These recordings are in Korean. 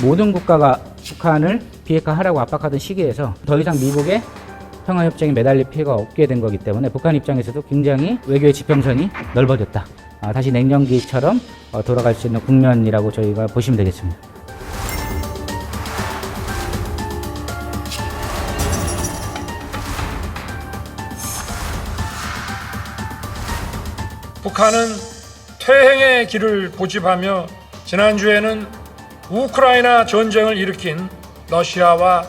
모든 국가가 북한을 비핵화하라고 압박하던 시기에서 더 이상 미국의 평화협정에 매달릴 필요가 없게 된 거기 때문에 북한 입장에서도 굉장히 외교의 지평선이 넓어졌다. 다시 냉전기처럼 돌아갈 수 있는 국면이라고 저희가 보시면 되겠습니다. 북한은 퇴행의 길을 고집하며 지난주에는 우크라이나 전쟁을 일으킨 러시아와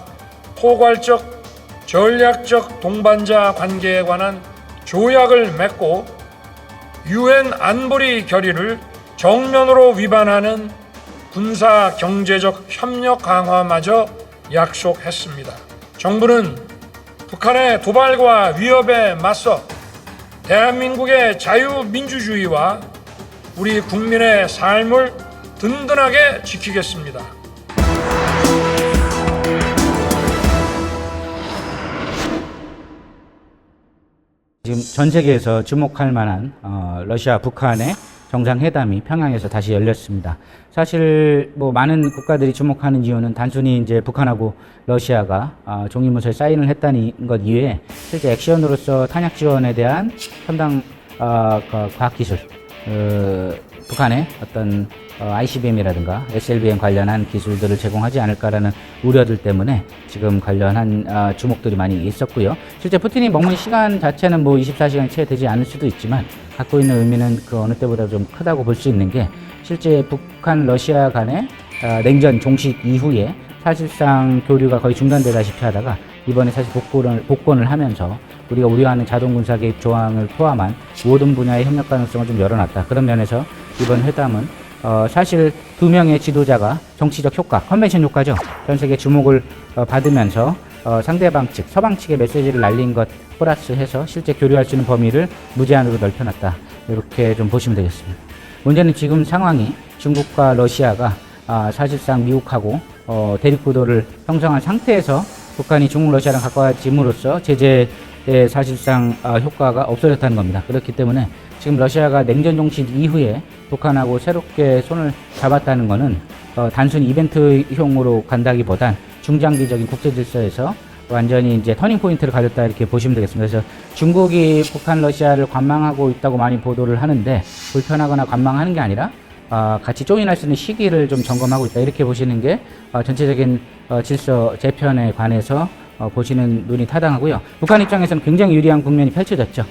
포괄적 전략적 동반자 관계에 관한 조약을 맺고 유엔 안보리 결의를 정면으로 위반하는 군사 경제적 협력 강화마저 약속했습니다. 정부는 북한의 도발과 위협에 맞서 대한민국의 자유민주주의와 우리 국민의 삶을 든든하게 지키겠습니다. 지금 전 세계에서 주목할 만한 러시아 북한의 정상회담이 평양에서 다시 열렸습니다. 사실 뭐 많은 국가들이 주목하는 이유는 단순히 이제 북한하고 러시아가 종이문서에 사인을 했다는 것 이외에 실제 액션으로서 탄약 지원에 대한 첨단 과학기술, 북한의 어떤 ICBM이라든가 SLBM 관련한 기술들을 제공하지 않을까라는 우려들 때문에 지금 관련한 주목들이 많이 있었고요. 실제 푸틴이 머문 시간 자체는 뭐 24시간이 채 되지 않을 수도 있지만 갖고 있는 의미는 그 어느 때보다 좀 크다고 볼 수 있는 게 실제 북한 러시아 간의 냉전 종식 이후에 사실상 교류가 거의 중단되다시피 하다가 이번에 사실 복권을 하면서 우리가 우려하는 자동군사 개입 조항을 포함한 모든 분야의 협력 가능성을 좀 열어놨다. 그런 면에서 이번 회담은 사실 두 명의 지도자가 정치적 효과, 컨벤션 효과죠. 전 세계 주목을 받으면서 상대방 측, 서방 측의 메시지를 날린 것 플러스해서 실제 교류할 수 있는 범위를 무제한으로 넓혀놨다. 이렇게 좀 보시면 되겠습니다. 문제는 지금 상황이 중국과 러시아가 사실상 미국하고 대립구도를 형성한 상태에서 북한이 중국, 러시아랑 가까워짐으로써 제재의 사실상 효과가 없어졌다는 겁니다. 그렇기 때문에 지금 러시아가 냉전 종식 이후에 북한하고 새롭게 손을 잡았다는 것은 단순히 이벤트형으로 간다기보단 중장기적인 국제 질서에서 완전히 이제 터닝 포인트를 가졌다 이렇게 보시면 되겠습니다. 그래서 중국이 북한, 러시아를 관망하고 있다고 많이 보도를 하는데 불편하거나 관망하는 게 아니라 같이 조인할 수 있는 시기를 좀 점검하고 있다 이렇게 보시는 게 전체적인 질서 재편에 관해서 보시는 눈이 타당하고요. 북한 입장에서는 굉장히 유리한 국면이 펼쳐졌죠.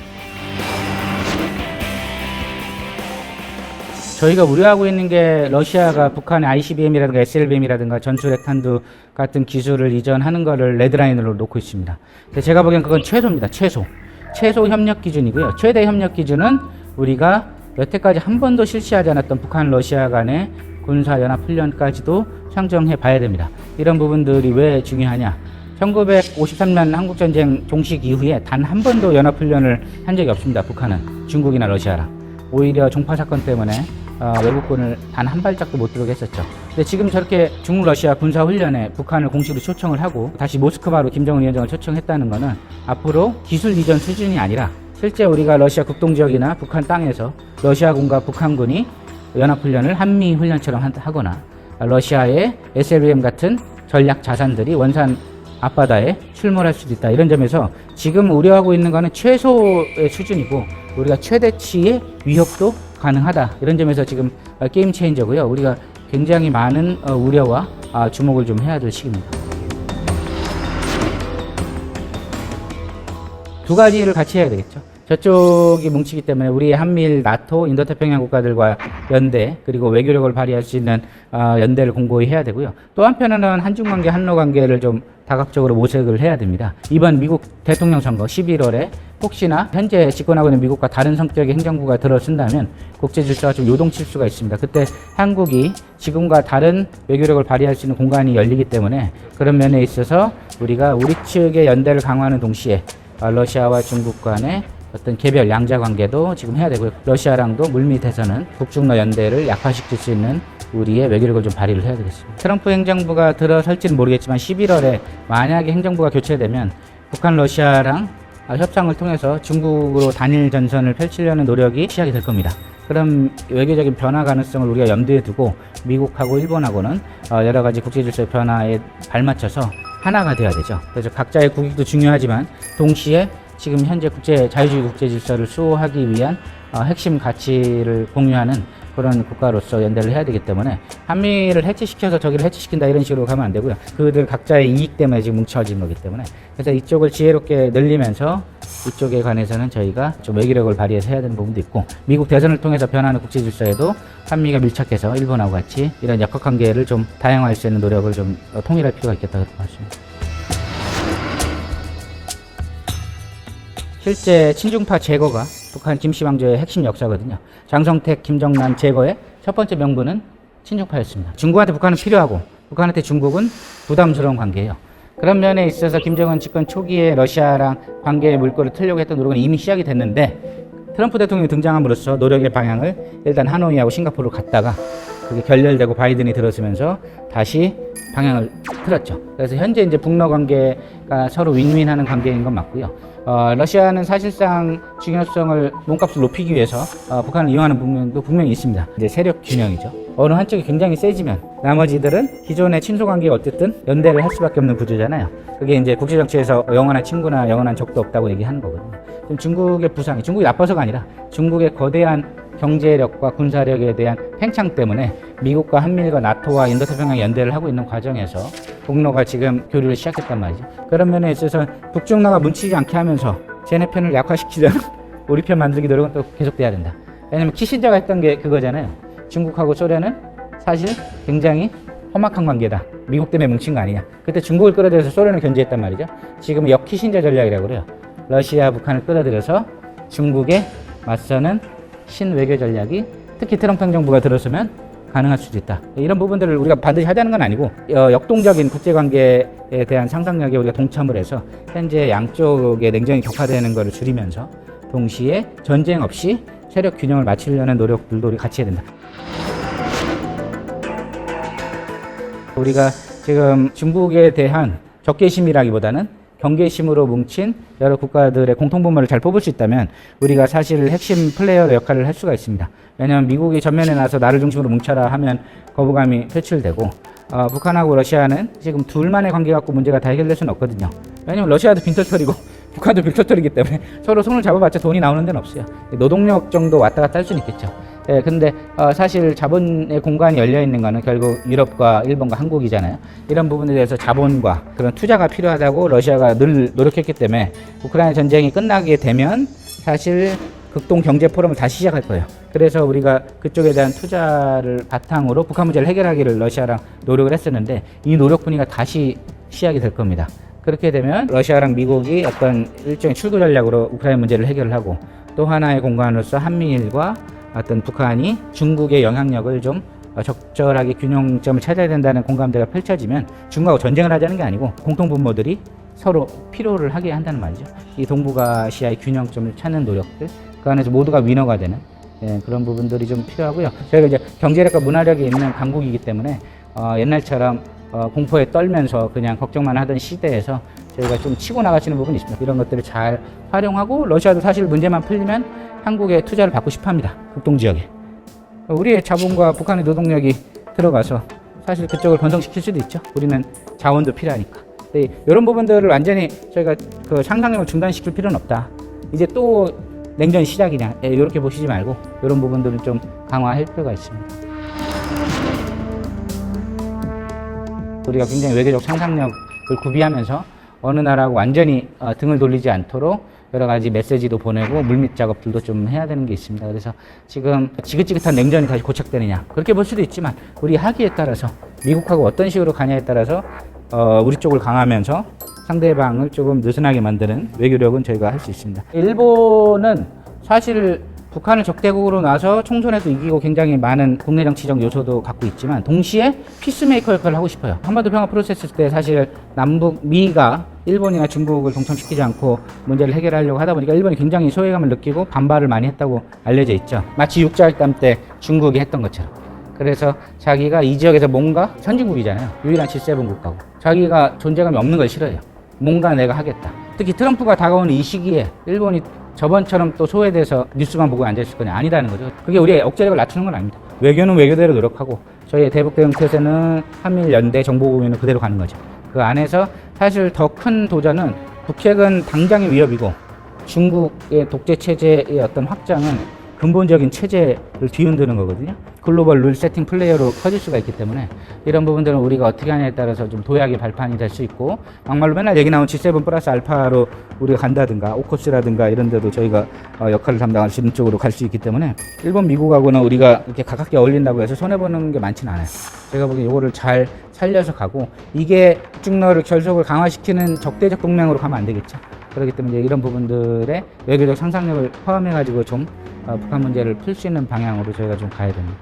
저희가 우려하고 있는 게 러시아가 북한의 ICBM이라든가 SLBM이라든가 전술핵탄두 같은 기술을 이전하는 거를 레드라인으로 놓고 있습니다. 근데 제가 보기엔 그건 최소입니다. 최소 협력 기준이고요. 최대 협력 기준은 우리가 여태까지 한 번도 실시하지 않았던 북한 러시아 간의 군사연합훈련까지도 상정해 봐야 됩니다. 이런 부분들이 왜 중요하냐. 1953년 한국전쟁 종식 이후에 단 한 번도 연합훈련을 한 적이 없습니다. 북한은 중국이나 러시아랑. 오히려 종파 사건 때문에 외국군을 단 한 발짝도 못 들어오게 했었죠. 근데 지금 저렇게 중국 러시아 군사훈련에 북한을 공식으로 초청을 하고 다시 모스크바로 김정은 위원장을 초청했다는 것은 앞으로 기술 이전 수준이 아니라 실제 우리가 러시아 국동지역이나 북한 땅에서 러시아군과 북한군이 연합훈련을 한미훈련처럼 하거나 러시아의 SLBM 같은 전략 자산들이 원산 앞바다에 출몰할 수도 있다. 이런 점에서 지금 우려하고 있는 것은 최소의 수준이고 우리가 최대치의 위협도 가능하다. 이런 점에서 지금 게임 체인저고요. 우리가 굉장히 많은 우려와 주목을 좀 해야 될 시기입니다. 두 가지를 같이 해야 되겠죠. 저쪽이 뭉치기 때문에 우리 한미일, 나토, 인도태평양 국가들과 연대 그리고 외교력을 발휘할 수 있는 연대를 공고히 해야 되고요. 또 한편으로는 한중관계, 한로관계를 좀 다각적으로 모색을 해야 됩니다. 이번 미국 대통령 선거 11월에 혹시나 현재 집권하고 있는 미국과 다른 성격의 행정부가 들어선다면 국제 질서가 좀 요동칠 수가 있습니다. 그때 한국이 지금과 다른 외교력을 발휘할 수 있는 공간이 열리기 때문에 그런 면에 있어서 우리가 우리 측의 연대를 강화하는 동시에 러시아와 중국 간의 어떤 개별 양자 관계도 지금 해야 되고요. 러시아랑도 물밑에서는 북중러 연대를 약화시킬 수 있는 우리의 외교력을 좀 발휘를 해야 되겠습니다. 트럼프 행정부가 들어설지는 모르겠지만 11월에 만약에 행정부가 교체되면 북한, 러시아랑 협상을 통해서 중국으로 단일 전선을 펼치려는 노력이 시작이 될 겁니다. 그런 외교적인 변화 가능성을 우리가 염두에 두고 미국하고 일본하고는 여러 가지 국제 질서의 변화에 발맞춰서 하나가 돼야 되죠. 그래서 각자의 국익도 중요하지만 동시에 지금 현재 자유주의 국제 질서를 수호하기 위한 핵심 가치를 공유하는 그런 국가로서 연대를 해야 되기 때문에 한미를 해체시켜서 저기를 해체시킨다 이런 식으로 가면 안 되고요. 그들 각자의 이익 때문에 지금 뭉쳐진 거기 때문에 그래서 이쪽을 지혜롭게 늘리면서 이쪽에 관해서는 저희가 좀 외교력을 발휘해서 해야 되는 부분도 있고 미국 대선을 통해서 변하는 국제 질서에도 한미가 밀착해서 일본하고 같이 이런 역학 관계를 좀 다양화할 수 있는 노력을 좀 통일할 필요가 있겠다고 봤습니다. 실제 친중파 제거가 북한 김씨 왕조의 핵심 역사거든요. 장성택, 김정난 제거의 첫 번째 명분은 친중파였습니다. 중국한테 북한은 필요하고 북한한테 중국은 부담스러운 관계예요. 그런 면에 있어서 김정은 집권 초기에 러시아랑 관계의 물꼬를 틀려고 했던 노력은 이미 시작이 됐는데 트럼프 대통령이 등장함으로써 노력의 방향을 일단 하노이하고 싱가포르로 갔다가 그게 결렬되고 바이든이 들어서면서 다시 방향을 틀었죠. 그래서 현재 이제 북러 관계가 서로 윈윈하는 관계인 건 맞고요. 러시아는 사실상 중요성을 몸값을 높이기 위해서 북한을 이용하는 부분도 분명히 있습니다. 이제 세력 균형이죠. 어느 한쪽이 굉장히 세지면 나머지들은 기존의 친소 관계가 어쨌든 연대를 할 수밖에 없는 구조잖아요. 그게 이제 국제 정치에서 영원한 친구나 영원한 적도 없다고 얘기하는 거거든요. 지금 중국의 부상이 중국이 나빠서가 아니라 중국의 거대한 경제력과 군사력에 대한 팽창 때문에 미국과 한미일과 나토와 인도태평양 연대를 하고 있는 과정에서 북러가 지금 교류를 시작했단 말이죠. 그런 면에 있어서 북중러가 뭉치지 않게 하면서 쟤네 편을 약화시키자는 우리 편 만들기 노력은 또 계속돼야 된다. 왜냐면 키신저가 했던 게 그거잖아요. 중국하고 소련은 사실 굉장히 험악한 관계다. 미국 때문에 뭉친 거 아니냐. 그때 중국을 끌어들여서 소련을 견제했단 말이죠. 지금 역키신저 전략이라고 그래요. 러시아, 북한을 끌어들여서 중국에 맞서는 신외교 전략이 특히 트럼프 행정부가 들어서면 가능할 수도 있다. 이런 부분들을 우리가 반드시 하자는 건 아니고 역동적인 국제관계에 대한 상상력에 우리가 동참을 해서 현재 양쪽의 냉전이 격화되는 것을 줄이면서 동시에 전쟁 없이 세력 균형을 맞추려는 노력들도 우리 같이 해야 된다. 우리가 지금 중국에 대한 적개심이라기보다는 경계심으로 뭉친 여러 국가들의 공통분모를 잘 뽑을 수 있다면 우리가 사실 핵심 플레이어의 역할을 할 수가 있습니다. 왜냐하면 미국이 전면에 나서 나를 중심으로 뭉쳐라 하면 거부감이 표출되고 북한하고 러시아는 지금 둘만의 관계 갖고 문제가 다 해결될 수는 없거든요. 왜냐하면 러시아도 빈털터리고 북한도 빈털터리기 때문에 서로 손을 잡아봤자 돈이 나오는 데는 없어요. 노동력 정도 왔다 갔다 할 수는 있겠죠. 예, 근데 사실 자본의 공간이 열려 있는 거는 결국 유럽과 일본과 한국이잖아요. 이런 부분에 대해서 자본과 그런 투자가 필요하다고 러시아가 늘 노력했기 때문에 우크라이나 전쟁이 끝나게 되면 사실 극동 경제 포럼을 다시 시작할 거예요. 그래서 우리가 그쪽에 대한 투자를 바탕으로 북한 문제를 해결하기를 러시아랑 노력을 했었는데 이 노력 분위기가 다시 시작이 될 겁니다. 그렇게 되면 러시아랑 미국이 어떤 일종의 출구 전략으로 우크라이나 문제를 해결을 하고 또 하나의 공간으로서 한미일과 어떤 북한이 중국의 영향력을 좀 적절하게 균형점을 찾아야 된다는 공감대가 펼쳐지면 중국하고 전쟁을 하자는 게 아니고 공통분모들이 서로 필요를 하게 한다는 말이죠. 이 동북아시아의 균형점을 찾는 노력들, 그 안에서 모두가 위너가 되는 그런 부분들이 좀 필요하고요. 저희가 이제 경제력과 문화력이 있는 강국이기 때문에 옛날처럼 공포에 떨면서 그냥 걱정만 하던 시대에서 저희가 좀 치고 나가시는 부분이 있습니다. 이런 것들을 잘 활용하고 러시아도 사실 문제만 풀리면 한국에 투자를 받고 싶어합니다. 극동지역에. 우리의 자본과 북한의 노동력이 들어가서 사실 그쪽을 번성시킬 수도 있죠. 우리는 자원도 필요하니까. 이런 부분들을 완전히 저희가 그 상상력을 중단시킬 필요는 없다. 이제 또 냉전이 시작이냐 이렇게 보시지 말고 이런 부분들은 좀 강화할 필요가 있습니다. 우리가 굉장히 외교적 상상력을 구비하면서 어느 나라하고 완전히 등을 돌리지 않도록 여러 가지 메시지도 보내고 물밑 작업들도 좀 해야 되는 게 있습니다. 그래서 지금 지긋지긋한 냉전이 다시 고착되느냐 그렇게 볼 수도 있지만 우리 하기에 따라서 미국하고 어떤 식으로 가냐에 따라서 우리 쪽을 강하면서 상대방을 조금 느슨하게 만드는 외교력은 저희가 할 수 있습니다. 일본은 사실 북한을 적대국으로 놔서 총선에도 이기고 굉장히 많은 국내 정치적 요소도 갖고 있지만 동시에 피스메이커 역할을 하고 싶어요. 한반도 평화 프로세스 때 사실 남북 미가 일본이나 중국을 동참시키지 않고 문제를 해결하려고 하다 보니까 일본이 굉장히 소외감을 느끼고 반발을 많이 했다고 알려져 있죠. 마치 육자회담 때 중국이 했던 것처럼. 그래서 자기가 이 지역에서 뭔가 선진국이잖아요. 유일한 G7 국가고. 자기가 존재감이 없는 걸 싫어해요. 뭔가 내가 하겠다. 특히 트럼프가 다가오는 이 시기에 일본이 저번처럼 또 소외돼서 뉴스만 보고 앉아있을 거냐 아니라는 거죠. 그게 우리의 억제력을 낮추는 건 아닙니다. 외교는 외교대로 노력하고 저희의 대북 대응 태세는 한미일 연대 정보 공유는 그대로 가는 거죠. 그 안에서 사실 더 큰 도전은 북핵은 당장의 위협이고 중국의 독재 체제의 어떤 확장은 근본적인 체제를 뒤흔드는 거거든요. 글로벌 룰 세팅 플레이어로 커질 수가 있기 때문에 이런 부분들은 우리가 어떻게 하냐에 따라서 좀 도약의 발판이 될 수 있고, 막말로 맨날 얘기 나온 G7 플러스 알파로 우리가 간다든가 오코스라든가 이런 데도 저희가 역할을 담당할 수 있는 쪽으로 갈 수 있기 때문에 일본, 미국하고는 우리가 이렇게 가깝게 어울린다고 해서 손해보는 게 많지는 않아요. 제가 보기엔 이거를 잘 살려서 가고, 이게 북중러를 결속을 강화시키는 적대적 동맹으로 가면 안 되겠죠. 그렇기 때문에 이제 이런 부분들의 외교적 상상력을 포함해가지고 좀 북한 문제를 풀 수 있는 방향으로 저희가 좀 가야 됩니다.